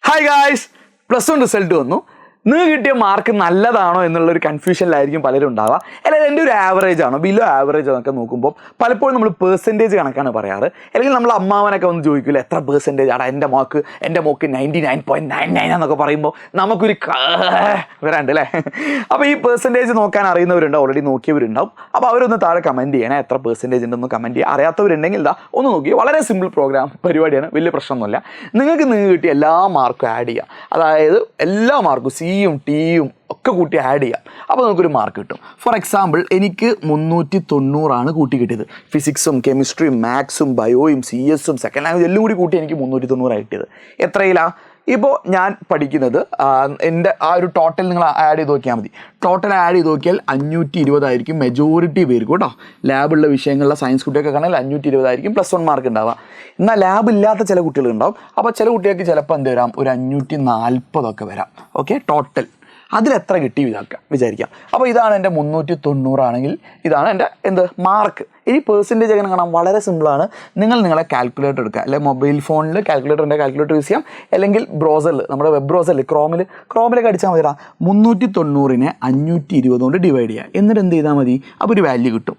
Hi guys, plus 1 result വന്നു. നിങ്ങൾക്ക് കിട്ടിയ മാർക്ക് നല്ലതാണോ എന്നുള്ളൊരു കൺഫ്യൂഷനിലായിരിക്കും പലരും ഉണ്ടാവുക. അല്ലെങ്കിൽ എൻ്റെ ഒരു ആവറേജ് ആണോ ബിലോ ആവറേജ് എന്നൊക്കെ നോക്കുമ്പോൾ പലപ്പോഴും നമ്മൾ പെർസെൻറ്റേജ് കണക്കാണ് പറയാറ്. അല്ലെങ്കിൽ നമ്മൾ അമ്മാവനൊക്കെ ഒന്ന് ചോദിക്കില്ല എത്ര പെർസെൻറ്റേജ് ആണ് എൻ്റെ മോക്ക് 99.99 എന്നൊക്കെ പറയുമ്പോൾ നമുക്കൊരു വരാണ്ട് അല്ലേ. അപ്പോൾ ഈ പെർസെൻറ്റേജ് നോക്കാൻ അറിയുന്നവരുണ്ടാവും, ഓൾറെഡി നോക്കിയവരുണ്ടാവും. അപ്പോൾ അവരൊന്ന് താഴെ കമൻറ്റ് ചെയ്യണേ, എത്ര പെർസെൻറ്റേജ് ഉണ്ടെന്ന് കമൻറ്റ് ചെയ്യുക. അറിയാത്തവരുണ്ടെങ്കിൽ ഇതാ ഒന്ന് നോക്കി. വളരെ സിമ്പിൾ പരിപാടിയാണ്, വലിയ പ്രശ്നമൊന്നുമില്ല. നിങ്ങൾക്ക് കിട്ടിയ എല്ലാ മാർക്കും ആഡ് ചെയ്യാം. അതായത് എല്ലാ മാർക്കും സിയും ടിയും ഒക്കെ കൂട്ടി ആഡ് ചെയ്യാം. അപ്പോൾ നമുക്കൊരു മാർക്ക് കിട്ടും. ഫോർ എക്സാമ്പിൾ എനിക്ക് 390 കൂട്ടി കിട്ടിയത്. ഫിസിക്സും കെമിസ്ട്രിയും മാത്സും ബയോയും CS സെക്കൻഡ് ലാംഗ്വേജ് എല്ലാം കൂടി കൂട്ടി എനിക്ക് 390 കിട്ടിയത്. എത്രയിലാണ്? ഇപ്പോൾ ഞാൻ പഠിക്കുന്നത് എൻ്റെ ആ ഒരു ടോട്ടൽ നിങ്ങൾ ആഡ് ചെയ്ത് നോക്കിയാൽ മതി. ടോട്ടൽ ആഡ് ചെയ്ത് നോക്കിയാൽ 520 ആയിരിക്കും മെജോറിറ്റി പേർക്ക് കേട്ടോ. ലാബുള്ള വിഷയങ്ങളിലെ സയൻസ് കുട്ടിയൊക്കെ കാണാൻ 520 ആയിരിക്കും +1 മാർക്ക് ഉണ്ടാവുക. എന്നാൽ ലാബ് ഇല്ലാത്ത ചില കുട്ടികളുണ്ടാവും. അപ്പോൾ ചില കുട്ടികൾക്ക് ചിലപ്പോൾ എന്ത് വരാം, ഒരു 540 വരാം. ഓക്കെ, ടോട്ടൽ അതിലെത്ര കിട്ടി വിചാരിക്കാം. അപ്പോൾ ഇതാണ് എൻ്റെ 390 ആണെങ്കിൽ ഇതാണ് എൻ്റെ മാർക്ക്. ഇനി പെർസെൻറ്റേജ് എങ്ങനെ കാണാം? വളരെ സിമ്പിളാണ്. നിങ്ങളെ കാൽക്കുലേറ്റർ എടുക്കുക, അല്ലെങ്കിൽ മൊബൈൽ ഫോണിൽ കാൽക്കുലേറ്റർ യൂസ് ചെയ്യാം, അല്ലെങ്കിൽ ബ്രൗസറിൽ, നമ്മുടെ വെബ് ബ്രൗസറിൽ ക്രോമിലൊക്കെ അടിച്ചാൽ മതി. 390നെ 520 കൊണ്ട് ഡിവൈഡ് ചെയ്യുക. എന്നിട്ട് എന്ത് ചെയ്താൽ മതി, അപ്പോൾ ഒരു വാല്യൂ കിട്ടും.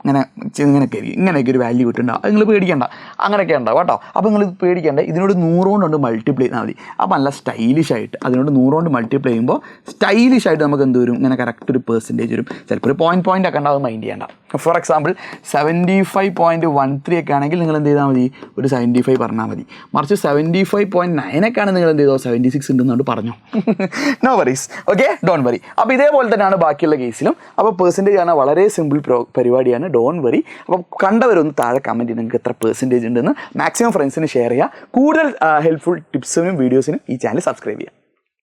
ഇങ്ങനെയൊക്കെ ഒരു വാല്യൂ കിട്ടുന്നുണ്ടാവും. അത് നിങ്ങൾ പേടിക്കേണ്ട, അങ്ങനെയൊക്കെ ഉണ്ടാവും കേട്ടോ. അപ്പോൾ നിങ്ങൾ പേടിക്കേണ്ട, ഇതിനോട് 100 കൊണ്ട് മൾട്ടിപ്ലൈ ചെയ്താൽ മതി. അപ്പോൾ നല്ല സ്റ്റൈലിഷ് ആയിട്ട് അതിനോട് 100 കൊണ്ട് മൾട്ടിപ്ലൈ ചെയ്യുമ്പോൾ സ്റ്റൈലിഷ് ആയിട്ട് നമുക്ക് എന്ത് വരും, ഇങ്ങനെ കറക്റ്റ് ഒരു പെർസെൻറ്റേജ് വരും. ചിലപ്പോൾ ഒരു പോയിൻ്റ് ഒക്കെ ഉണ്ടാവും, മൈൻഡ് ചെയ്യേണ്ട. ഫോർ എക്സാമ്പിൾ 75.13 ഒക്കെ ആണെങ്കിൽ നിങ്ങൾ എന്ത് ചെയ്താൽ മതി, ഒരു 75 പറഞ്ഞാൽ മതി. മറിച്ച് 75.9 ഒക്കെ ആണ് നിങ്ങൾ എന്ത് ചെയ്തോ, 76 ഉണ്ടെന്നുകൊണ്ട് പറഞ്ഞു. No worries, okay, don't worry. അപ്പോൾ ഇതേപോലെ തന്നെയാണ് ബാക്കിയുള്ള കേസിലും. അപ്പോൾ പെർസെൻറ്റേജ് ആണ് വളരെ സിമ്പിൾ പരിപാടിയാണ്, ഡോണ്ട് വറി. അപ്പോൾ കണ്ടവരൊന്ന് താഴെ കമൻറ്റ് ചെയ്ത് നിങ്ങൾക്ക് എത്ര പെർസെൻറ്റേജ് ഉണ്ടെന്ന് മാക്സിമം ഫ്രണ്ട്സിന് ഷെയർ ചെയ്യുക. കൂടുതൽ ഹെൽപ്ഫുൾ ടിപ്സിനും വീഡിയോസിനും ഈ ചാനൽ സബ്സ്ക്രൈബ് ചെയ്യുക.